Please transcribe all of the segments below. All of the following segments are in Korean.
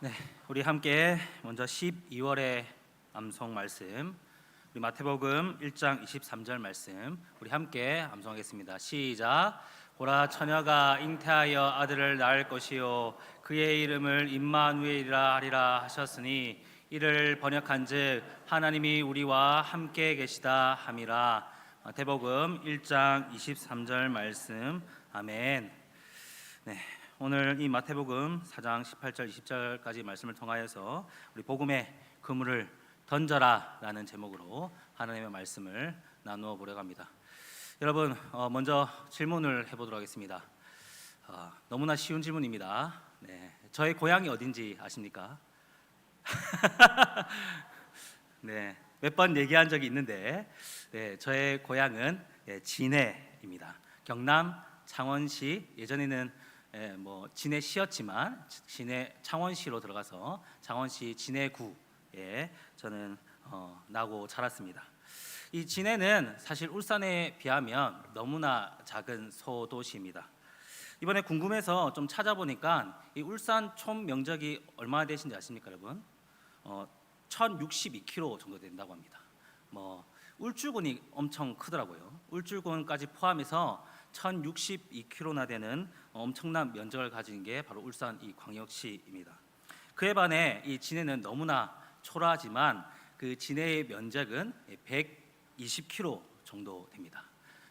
네, 우리 함께 먼저 12월의 암송 말씀, 우리 마태복음 1장 23절 말씀 우리 함께 암송하겠습니다. 시작. 보라, 처녀가 잉태하여 아들을 낳을 것이요 그의 이름을 임마누엘이라 하리라 하셨으니 이를 번역한즉 하나님이 우리와 함께 계시다 함이라. 마태복음 1장 23절 말씀. 아멘. 네, 오늘 이 마태복음 4장 18절 20절까지 말씀을 통하여서 우리 복음의 그물을 던져라라는 제목으로 하나님의 말씀을 나누어 보려고 합니다. 여러분, 먼저 질문을 해보도록 하겠습니다. 너무나 쉬운 질문입니다. 네, 저의 고향이 어딘지 아십니까? 네, 몇 번 얘기한 적이 있는데, 네, 저의 고향은 진해입니다. 경남 창원시. 예전에는 진해시였지만 진해 창원시로 들어가서 창원시 진해구에 저는 나고 자랐습니다. 이 진해는 사실 울산에 비하면 너무나 작은 소도시입니다. 이번에 궁금해서 좀 찾아보니까 이 울산 총 면적이 얼마나 되신지 아십니까, 여러분? 1062km 정도 된다고 합니다. 울주군이 엄청 크더라고요. 울주군까지 포함해서 1062km나 되는 엄청난 면적을 가진 게 바로 울산 이 광역시입니다. 그에 반해 이 진해는 너무나 초라하지만 그 진해의 면적은 120km 정도 됩니다.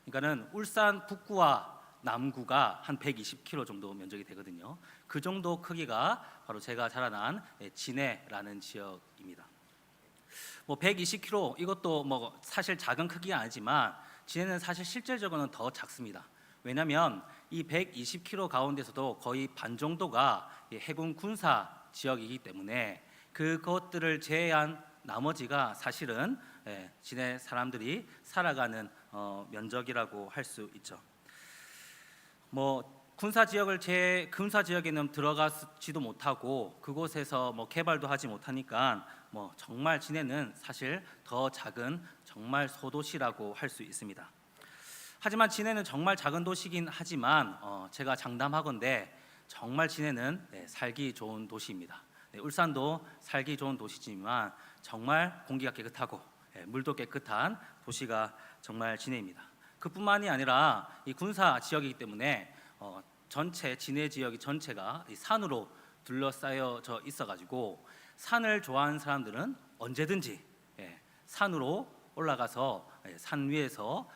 그러니까는 울산 북구와 남구가 한 120km 정도 면적이 되거든요. 그 정도 크기가 바로 제가 자라난 진해라는 지역입니다. 120km 이것도 사실 작은 크기가 아니지만 진해는 사실 실질적으로는 더 작습니다. 왜냐하면 이 120km 가운데서도 거의 반 정도가 해군 군사 지역이기 때문에 그것들을 제외한 나머지가 사실은 진해 사람들이 살아가는 면적이라고 할 수 있죠. 군사 지역에는 들어가지도 못하고 그곳에서 개발도 하지 못하니까 정말 진해는 사실 더 작은 정말 소도시라고 할 수 있습니다. 하지만 진해는 정말 작은 도시긴 하지만 제가 장담하건대 정말 진해는 살기 좋은 도시입니다. 울산도 살기 좋은 도시지만 정말 공기가 깨끗하고 물도 깨끗한 도시가 정말 진해입니다. 그뿐만이 아니라 이 군사 지역이기 때문에 전체 진해 지역이 전체가 산으로 둘러싸여져 있어가지고 산을 좋아하는 사람들은 언제든지 산으로 올라가서 산 위에서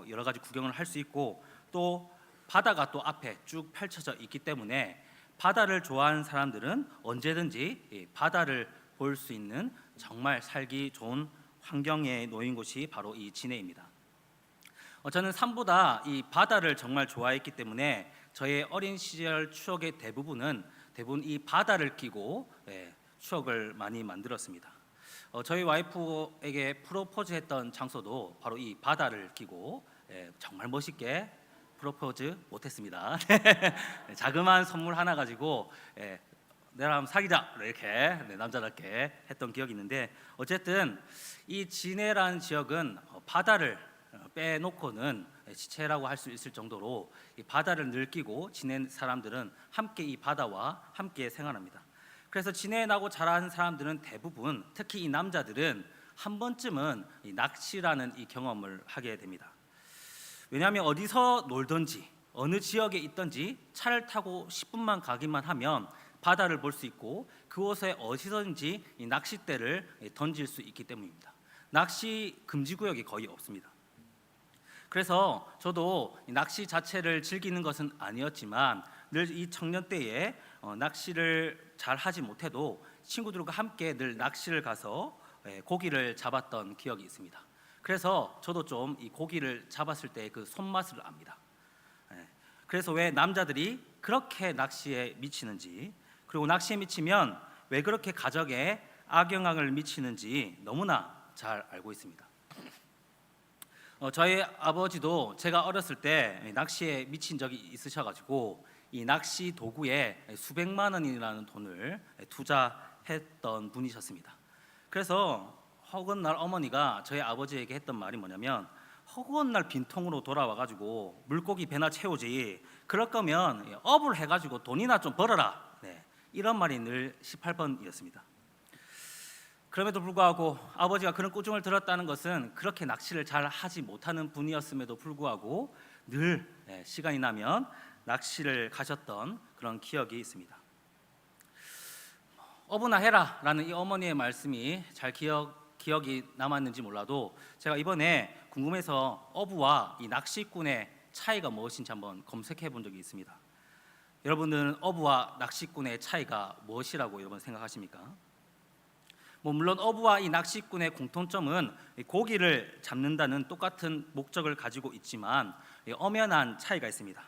여러 가지 구경을 할 수 있고 또 바다가 또 앞에 쭉 펼쳐져 있기 때문에 바다를 좋아하는 사람들은 언제든지 바다를 볼 수 있는 정말 살기 좋은 환경에 놓인 곳이 바로 이 진해입니다. 저는 산보다 이 바다를 정말 좋아했기 때문에 저의 어린 시절 추억의 대부분 이 바다를 끼고 추억을 많이 만들었습니다. 저희 와이프에게 프로포즈했던 장소도 바로 이 바다를 끼고 정말 멋있게 프로포즈 못했습니다. 자그마한 선물 하나 가지고 내랑 사귀자 이렇게 남자답게 했던 기억이 있는데 어쨌든 이 진해라는 지역은 바다를 빼놓고는 지체라고 할 수 있을 정도로 이 바다를 느끼고 지낸 사람들은 함께 이 바다와 함께 생활합니다. 그래서 진해에 나고 자란 사람들은 대부분 특히 이 남자들은 한 번쯤은 이 낚시라는 이 경험을 하게 됩니다. 왜냐하면 어디서 놀든지 어느 지역에 있든지 차를 타고 10분만 가기만 하면 바다를 볼 수 있고 그곳에 어디서든지 이 낚싯대를 던질 수 있기 때문입니다. 낚시 금지 구역이 거의 없습니다. 그래서 저도 낚시 자체를 즐기는 것은 아니었지만 늘 이 청년 때에 낚시를 잘 하지 못해도 친구들과 함께 늘 낚시를 가서 고기를 잡았던 기억이 있습니다. 그래서 저도 좀 이 고기를 잡았을 때 그 손맛을 압니다. 그래서 왜 남자들이 그렇게 낚시에 미치는지, 그리고 낚시에 미치면 왜 그렇게 가정에 악영향을 미치는지 너무나 잘 알고 있습니다. 저희 아버지도 제가 어렸을 때 낚시에 미친 적이 있으셔가지고 이 낚시 도구에 수백만 원이라는 돈을 투자했던 분이셨습니다. 그래서 허구날 어머니가 저희 아버지에게 했던 말이 뭐냐면 허구날 빈통으로 돌아와가지고 물고기 배나 채우지 그럴 거면 업을 해가지고 돈이나 좀 벌어라. 이런 말이 늘 18번이었습니다. 그럼에도 불구하고 아버지가 그런 꾸중을 들었다는 것은 그렇게 낚시를 잘 하지 못하는 분이었음에도 불구하고 늘 시간이 나면 낚시를 가셨던 그런 기억이 있습니다. 어부나 해라라는 이 어머니의 말씀이 잘 기억이 남았는지 몰라도 제가 이번에 궁금해서 어부와 이 낚시꾼의 차이가 무엇인지 한번 검색해 본 적이 있습니다. 여러분들은 어부와 낚시꾼의 차이가 무엇이라고 여러분 생각하십니까? 물론 어부와 이 낚시꾼의 공통점은 고기를 잡는다는 똑같은 목적을 가지고 있지만 엄연한 차이가 있습니다.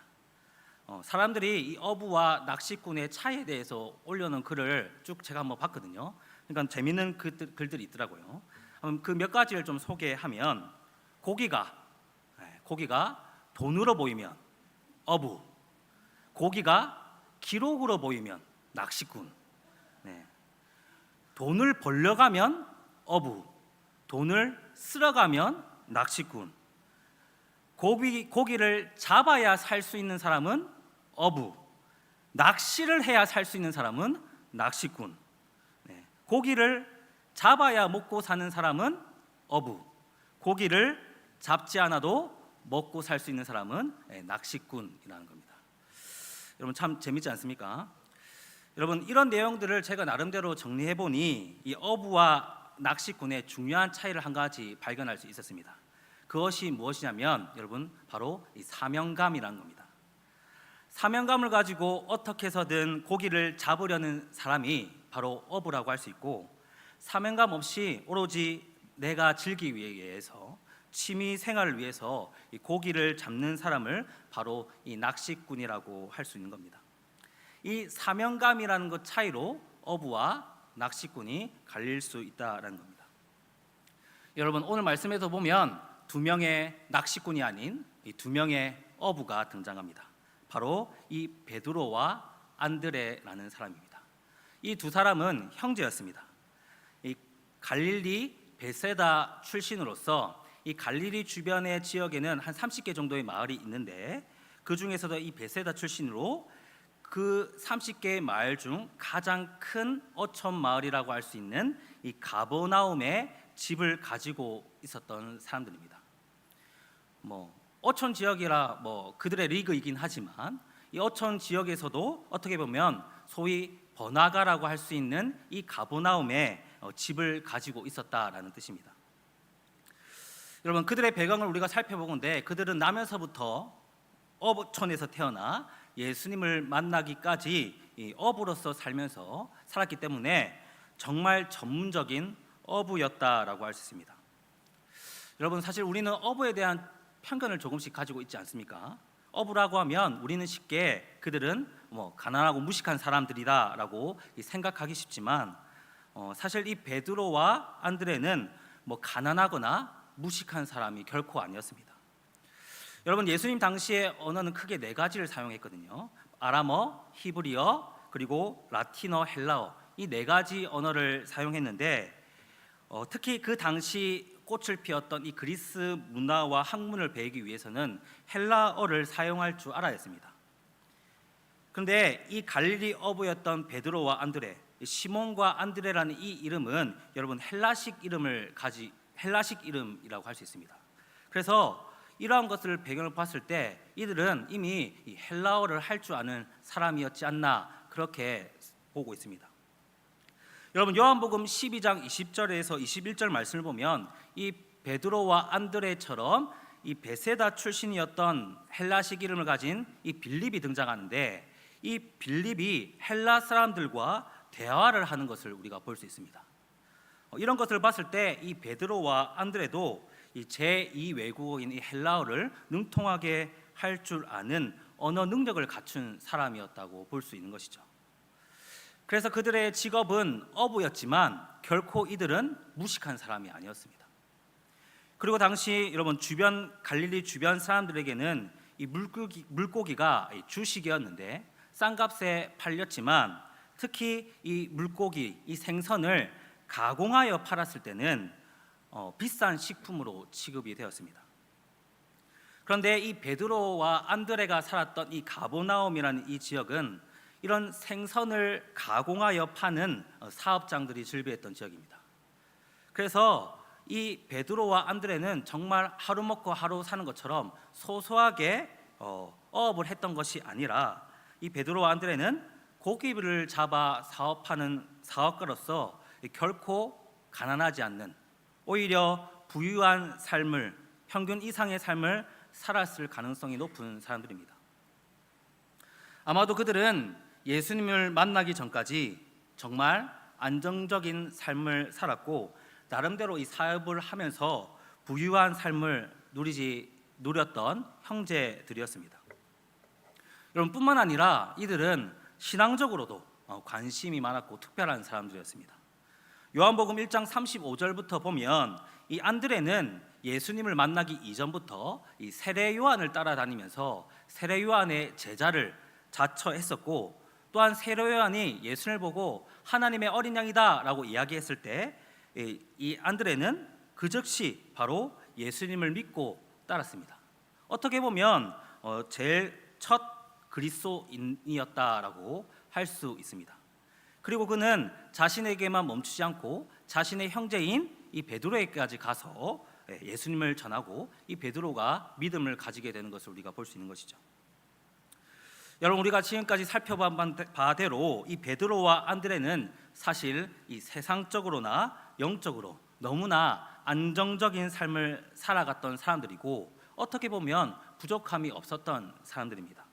사람들이 이 어부와 낚시꾼의 차이에 대해서 올려놓은 글을 쭉 제가 한번 봤거든요. 그러니까 재밌는 글들이 있더라고요. 그 몇 가지를 좀 소개하면 고기가 돈으로 보이면 어부, 고기가 기록으로 보이면 낚시꾼, 돈을 벌려가면 어부, 돈을 쓸어가면 낚시꾼, 고기를 잡아야 살 수 있는 사람은 어부, 낚시를 해야 살 수 있는 사람은 낚시꾼, 고기를 잡아야 먹고 사는 사람은 어부, 고기를 잡지 않아도 먹고 살 수 있는 사람은 낚시꾼이라는 겁니다. 여러분 참 재밌지 않습니까? 여러분 이런 내용들을 제가 나름대로 정리해 보니 이 어부와 낚시꾼의 중요한 차이를 한 가지 발견할 수 있었습니다. 그것이 무엇이냐면 여러분 바로 이 사명감이라는 겁니다. 사명감을 가지고 어떻게 해서든 고기를 잡으려는 사람이 바로 어부라고 할 수 있고, 사명감 없이 오로지 내가 즐기기 위해서 취미 생활을 위해서 이 고기를 잡는 사람을 바로 이 낚시꾼이라고 할 수 있는 겁니다. 이 사명감이라는 것 차이로 어부와 낚시꾼이 갈릴 수 있다라는 겁니다. 여러분 오늘 말씀에서 보면 두 명의 낚시꾼이 아닌 이 두 명의 어부가 등장합니다. 바로 이 베드로와 안드레라는 사람입니다. 이 두 사람은 형제였습니다. 이 갈릴리 베세다 출신으로서 이 갈릴리 주변의 지역에는 한 30개 정도의 마을이 있는데 그 중에서도 이 베세다 출신으로 그 30개의 마을 중 가장 큰 어촌 마을이라고 할 수 있는 이 가버나움에 집을 가지고 있었던 사람들입니다. 어촌 지역이라 그들의 리그이긴 하지만 이 어촌 지역에서도 어떻게 보면 소위 번화가라고 할 수 있는 이 가버나움에 집을 가지고 있었다라는 뜻입니다. 여러분 그들의 배경을 우리가 살펴보건대 그들은 나면서부터 어촌에서 태어나 예수님을 만나기까지 이 어부로서 살면서 살았기 때문에 정말 전문적인 어부였다라고 할 수 있습니다. 여러분 사실 우리는 어부에 대한 편견을 조금씩 가지고 있지 않습니까? 어부라고 하면 우리는 쉽게 그들은 가난하고 무식한 사람들이다라고 생각하기 쉽지만 사실 이 베드로와 안드레는 가난하거나 무식한 사람이 결코 아니었습니다. 여러분 예수님 당시에 언어는 크게 네 가지를 사용했거든요. 아람어, 히브리어, 그리고 라틴어, 헬라어, 이 네 가지 언어를 사용했는데 특히 그 당시 꽃을 피웠던 이 그리스 문화와 학문을 배우기 위해서는 헬라어를 사용할 줄 알아야 했습니다. 그런데 이 갈릴리 어부였던 베드로와 안드레, 시몬과 안드레라는 이 이름은 여러분 헬라식 이름이라고 할 수 있습니다. 그래서 이러한 것을 배경을 봤을 때 이들은 이미 이 헬라어를 할 줄 아는 사람이었지 않나 그렇게 보고 있습니다. 여러분 요한복음 12장 20절에서 21절 말씀을 보면 이 베드로와 안드레처럼 이 베세다 출신이었던 헬라식 이름을 가진 이 빌립이 등장하는데 이 빌립이 헬라 사람들과 대화를 하는 것을 우리가 볼 수 있습니다. 이런 것을 봤을 때 이 베드로와 안드레도 이 제2 외국어인 이 헬라어를 능통하게 할 줄 아는 언어 능력을 갖춘 사람이었다고 볼 수 있는 것이죠. 그래서 그들의 직업은 어부였지만 결코 이들은 무식한 사람이 아니었습니다. 그리고 당시 여러분 갈릴리 주변 사람들에게는 이 물고기가 주식이었는데 싼 값에 팔렸지만 특히 이 물고기, 이 생선을 가공하여 팔았을 때는 비싼 식품으로 취급이 되었습니다. 그런데 이 베드로와 안드레가 살았던 이 가버나움이라는 이 지역은 이런 생선을 가공하여 파는 사업장들이 즐비했던 지역입니다. 그래서 이 베드로와 안드레는 정말 하루 먹고 하루 사는 것처럼 소소하게 어업을 했던 것이 아니라 이 베드로와 안드레는 고기를 잡아 사업하는 사업가로서 결코 가난하지 않는, 오히려 부유한 삶을, 평균 이상의 삶을 살았을 가능성이 높은 사람들입니다. 아마도 그들은 예수님을 만나기 전까지 정말 안정적인 삶을 살았고 나름대로 이 사업을 하면서 부유한 삶을 누렸던 형제들이었습니다. 여러분, 뿐만 아니라 이들은 신앙적으로도 관심이 많았고 특별한 사람들이었습니다. 요한복음 1장 35절부터 보면 이 안드레는 예수님을 만나기 이전부터 이 세례 요한을 따라다니면서 세례 요한의 제자를 자처했었고, 또한 세례 요한이 예수님을 보고 하나님의 어린 양이다라고 이야기했을 때 이 안드레는 그 즉시 바로 예수님을 믿고 따랐습니다. 어떻게 보면 제일 첫 그리스도인이었다라고 할 수 있습니다. 그리고 그는 자신에게만 멈추지 않고 자신의 형제인 이 베드로에게까지 가서 예수님을 전하고 이 베드로가 믿음을 가지게 되는 것을 우리가 볼 수 있는 것이죠. 여러분, 우리가 지금까지 살펴본 바대로 이 베드로와 안드레는 사실 이 세상적으로나 영적으로 너무나 안정적인 삶을 살아갔던 사람들이고 어떻게 보면 부족함이 없었던 사람들입니다.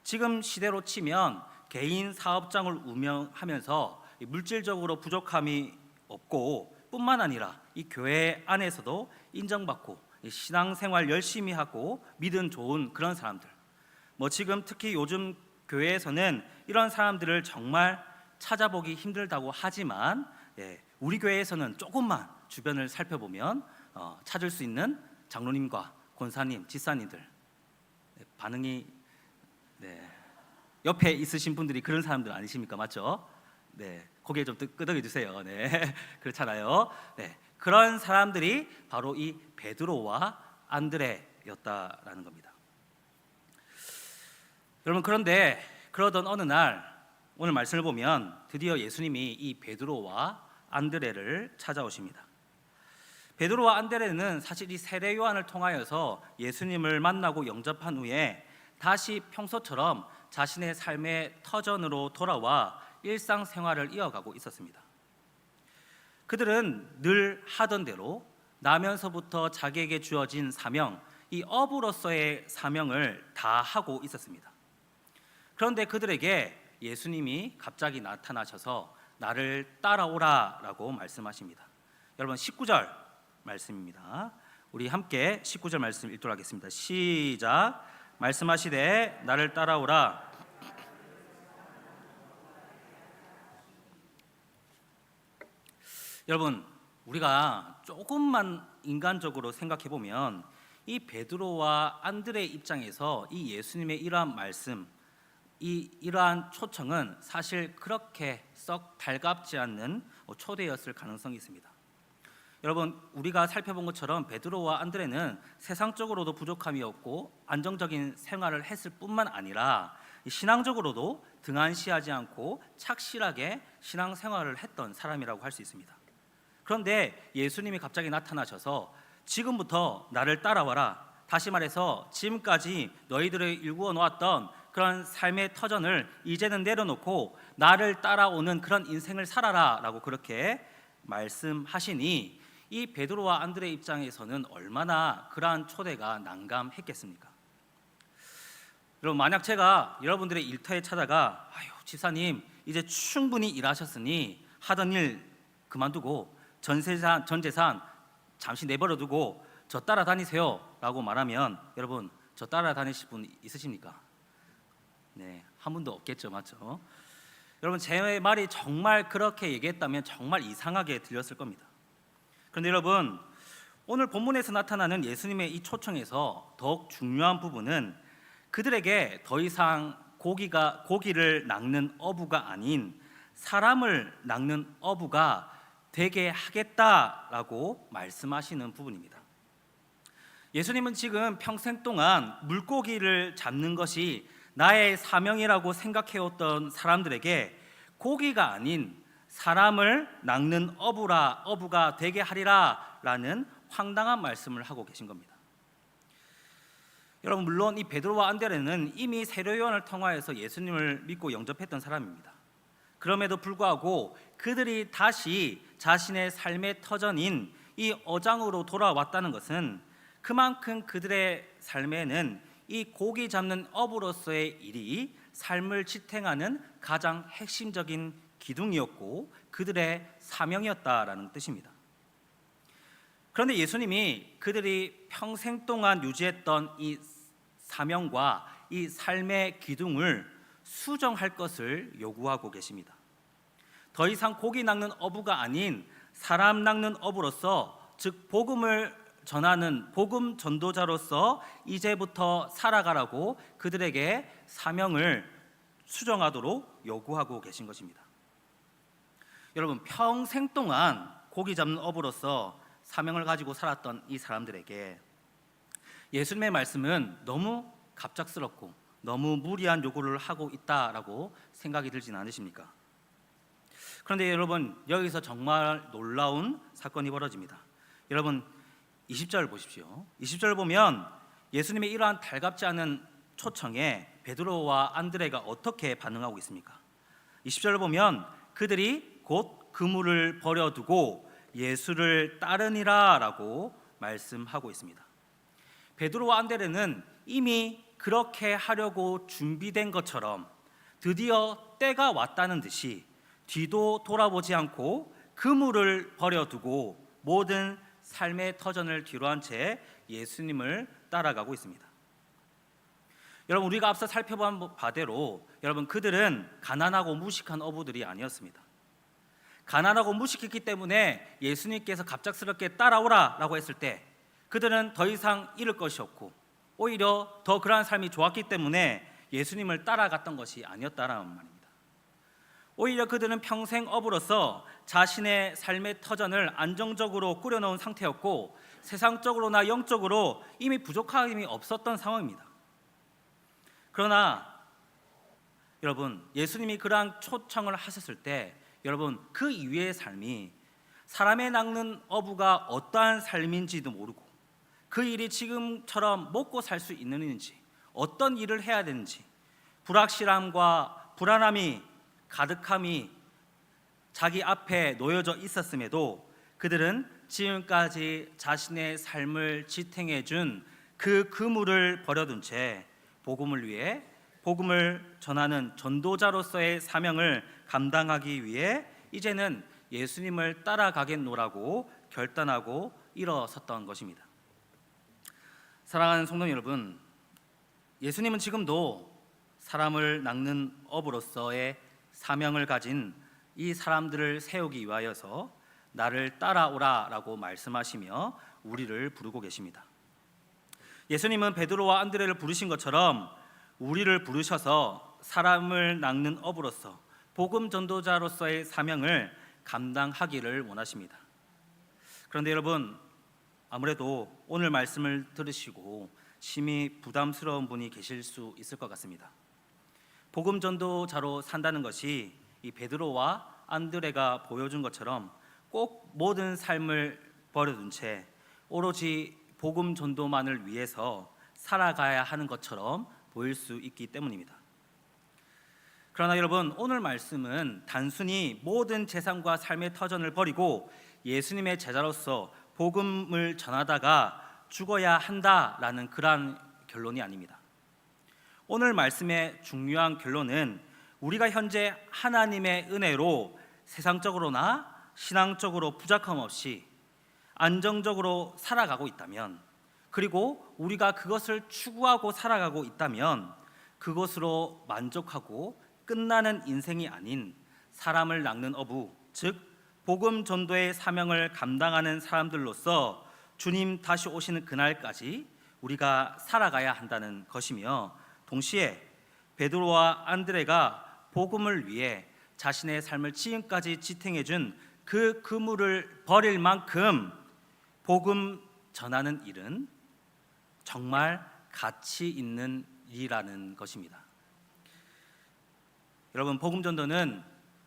지금 시대로 치면 개인 사업장을 운영하면서 물질적으로 부족함이 없고 뿐만 아니라 이 교회 안에서도 인정받고 신앙생활 열심히 하고 믿음 좋은 그런 사람들, 지금 특히 요즘 교회에서는 이런 사람들을 정말 찾아보기 힘들다고 하지만 우리 교회에서는 조금만 주변을 살펴보면 찾을 수 있는 장로님과 권사님, 지사님들, 반응이 옆에 있으신 분들이 그런 사람들 아니십니까? 맞죠? 고개 좀 끄덕여 주세요. 그렇잖아요. 그런 사람들이 바로 이 베드로와 안드레였다라는 겁니다. 여러분, 그런데 그러던 어느 날 오늘 말씀을 보면 드디어 예수님이 이 베드로와 안드레를 찾아오십니다. 베드로와 안드레는 사실 이 세례 요한을 통하여서 예수님을 만나고 영접한 후에 다시 평소처럼 자신의 삶의 터전으로 돌아와 일상생활을 이어가고 있었습니다. 그들은 늘 하던 대로 나면서부터 자기에게 주어진 사명, 이 어부로서의 사명을 다 하고 있었습니다. 그런데 그들에게 예수님이 갑자기 나타나셔서 나를 따라오라라고 말씀하십니다. 여러분, 19절 말씀입니다. 우리 함께 19절 말씀 읽도록 하겠습니다. 시작. 말씀하시되 나를 따라오라. 여러분, 우리가 조금만 인간적으로 생각해 보면 이 베드로와 안드레의 입장에서 이 예수님의 이러한 말씀, 이러한 초청은 사실 그렇게 썩 달갑지 않는 초대였을 가능성이 있습니다. 여러분, 우리가 살펴본 것처럼 베드로와 안드레는 세상적으로도 부족함이 없고 안정적인 생활을 했을 뿐만 아니라 신앙적으로도 등한시하지 않고 착실하게 신앙생활을 했던 사람이라고 할 수 있습니다. 그런데 예수님이 갑자기 나타나셔서 지금부터 나를 따라와라, 다시 말해서 지금까지 너희들을 일구어 놓았던 그런 삶의 터전을 이제는 내려놓고 나를 따라오는 그런 인생을 살아라 라고 그렇게 말씀하시니 이 베드로와 안드레 입장에서는 얼마나 그러한 초대가 난감했겠습니까? 여러분, 만약 제가 여러분들의 일터에 찾아가 집사님 이제 충분히 일하셨으니 하던 일 그만두고 전 재산 잠시 내버려두고 저 따라다니세요 라고 말하면 여러분, 저 따라다니실 분 있으십니까? 한 분도 없겠죠. 맞죠? 여러분, 제 말이 정말 그렇게 얘기했다면 정말 이상하게 들렸을 겁니다. 그런데 여러분, 오늘 본문에서 나타나는 예수님의 이 초청에서 더욱 중요한 부분은 그들에게 더 이상 고기를 낚는 어부가 아닌 사람을 낚는 어부가 되게 하겠다라고 말씀하시는 부분입니다. 예수님은 지금 평생 동안 물고기를 잡는 것이 나의 사명이라고 생각해왔던 사람들에게 고기가 아닌 사람을 낚는 어부가 되게 하리라 라는 황당한 말씀을 하고 계신 겁니다. 여러분, 물론 이 베드로와 안드레는 이미 세례 요한을 통하여서 예수님을 믿고 영접했던 사람입니다. 그럼에도 불구하고 그들이 다시 자신의 삶의 터전인 이 어장으로 돌아왔다는 것은 그만큼 그들의 삶에는 이 고기 잡는 어부로서의 일이 삶을 지탱하는 가장 핵심적인 기둥이었고 그들의 사명이었다라는 뜻입니다. 그런데 예수님이 그들이 평생 동안 유지했던 이 사명과 이 삶의 기둥을 수정할 것을 요구하고 계십니다. 더 이상 고기 낚는 어부가 아닌 사람 낚는 어부로서, 즉 복음을 전하는 복음 전도자로서 이제부터 살아가라고 그들에게 사명을 수정하도록 요구하고 계신 것입니다. 여러분, 평생 동안 고기 잡는 어부로서 사명을 가지고 살았던 이 사람들에게 예수님의 말씀은 너무 갑작스럽고 너무 무리한 요구를 하고 있다라고 생각이 들지는 않으십니까? 그런데 여러분, 여기서 정말 놀라운 사건이 벌어집니다. 여러분, 20절 보십시오. 20절 보면 예수님의 이러한 달갑지 않은 초청에 베드로와 안드레가 어떻게 반응하고 있습니까? 20절을 보면 그들이 곧 그물을 버려두고 예수를 따르니라 라고 말씀하고 있습니다. 베드로와 안드레는 이미 그렇게 하려고 준비된 것처럼 드디어 때가 왔다는 듯이 뒤도 돌아보지 않고 그물을 버려두고 모든 삶의 터전을 뒤로한 채 예수님을 따라가고 있습니다. 여러분, 우리가 앞서 살펴본 바대로 여러분, 그들은 가난하고 무식한 어부들이 아니었습니다. 가난하고 무식했기 때문에 예수님께서 갑작스럽게 따라오라 라고 했을 때 그들은 더 이상 잃을 것이 없고 오히려 더 그러한 삶이 좋았기 때문에 예수님을 따라갔던 것이 아니었다라는 말입니다. 오히려 그들은 평생 어부로서 자신의 삶의 터전을 안정적으로 꾸려놓은 상태였고 세상적으로나 영적으로 이미 부족함이 없었던 상황입니다. 그러나 여러분, 예수님이 그러한 초청을 하셨을 때 여러분, 그 이후의 삶이 사람의 낚는 어부가 어떠한 삶인지도 모르고 그 일이 지금처럼 먹고 살 수 있는지, 어떤 일을 해야 되는지, 불확실함과 불안함이 가득함이 자기 앞에 놓여져 있었음에도 그들은 지금까지 자신의 삶을 지탱해 준 그 그물을 버려둔 채 복음을 위해, 복음을 전하는 전도자로서의 사명을 감당하기 위해 이제는 예수님을 따라가겠노라고 결단하고 일어섰던 것입니다. 사랑하는 성도 여러분, 예수님은 지금도 사람을 낚는 어부로서의 사명을 가진 이 사람들을 세우기 위하여서 나를 따라오라라고 말씀하시며 우리를 부르고 계십니다. 예수님은 베드로와 안드레를 부르신 것처럼 우리를 부르셔서 사람을 낚는 어부로서 복음 전도자로서의 사명을 감당하기를 원하십니다. 그런데 여러분, 아무래도 오늘 말씀을 들으시고 심히 부담스러운 분이 계실 수 있을 것 같습니다. 복음 전도자로 산다는 것이 이 베드로와 안드레가 보여준 것처럼 꼭 모든 삶을 버려둔 채 오로지 복음 전도만을 위해서 살아가야 하는 것처럼 보일 수 있기 때문입니다. 그러나 여러분, 오늘 말씀은 단순히 모든 재산과 삶의 터전을 버리고 예수님의 제자로서 복음을 전하다가 죽어야 한다라는 그러한 결론이 아닙니다. 오늘 말씀의 중요한 결론은 우리가 현재 하나님의 은혜로 세상적으로나 신앙적으로 부족함 없이 안정적으로 살아가고 있다면, 그리고 우리가 그것을 추구하고 살아가고 있다면 그것으로 만족하고 끝나는 인생이 아닌 사람을 낚는 어부, 즉 복음 전도의 사명을 감당하는 사람들로서 주님 다시 오시는 그날까지 우리가 살아가야 한다는 것이며, 동시에 베드로와 안드레가 복음을 위해 자신의 삶을 지금까지 지탱해 준 그 그물을 버릴 만큼 복음 전하는 일은 정말 가치 있는 일이라는 것입니다. 여러분, 복음 전도는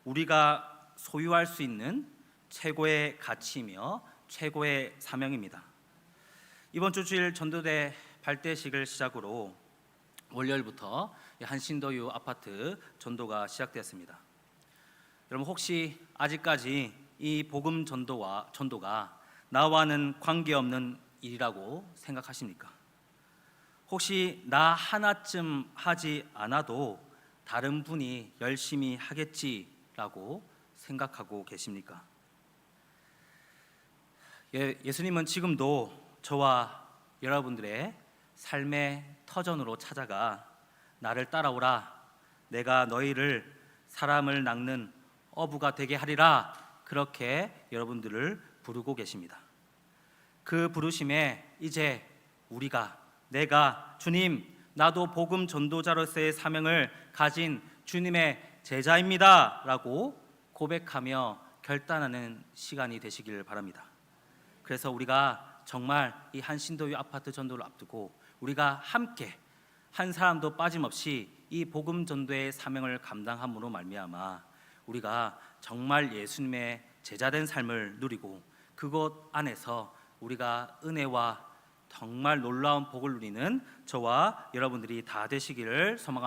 우리가 소유할 수 있는 최고의 가치이며 최고의 사명입니다. 이번 주 주일 전도대 발대식을 시작으로 월요일부터 한신도유 아파트 전도가 시작되었습니다. 여러분, 혹시 아직까지 이 복음 전도가 나와는 관계없는 일이라고 생각하십니까? 혹시 나 하나쯤 하지 않아도 다른 분이 열심히 하겠지라고 생각하고 계십니까? 예수님은 지금도 저와 여러분들의 삶의 터전으로 찾아가 나를 따라오라, 내가 너희를 사람을 낚는 어부가 되게 하리라, 그렇게 여러분들을 부르고 계십니다. 그 부르심에 이제 내가 주님, 나도 복음 전도자로서의 사명을 가진 주님의 제자입니다 라고 고백하며 결단하는 시간이 되시길 바랍니다. 그래서 우리가 정말 이 한신도유 아파트 전도를 앞두고 우리가 함께 한 사람도 빠짐없이 이 복음 전도의 사명을 감당함으로 말미암아 우리가 정말 예수님의 제자된 삶을 누리고 그곳 안에서 우리가 은혜와 정말 놀라운 복을 누리는 저와 여러분들이 다 되시기를 소망합니다.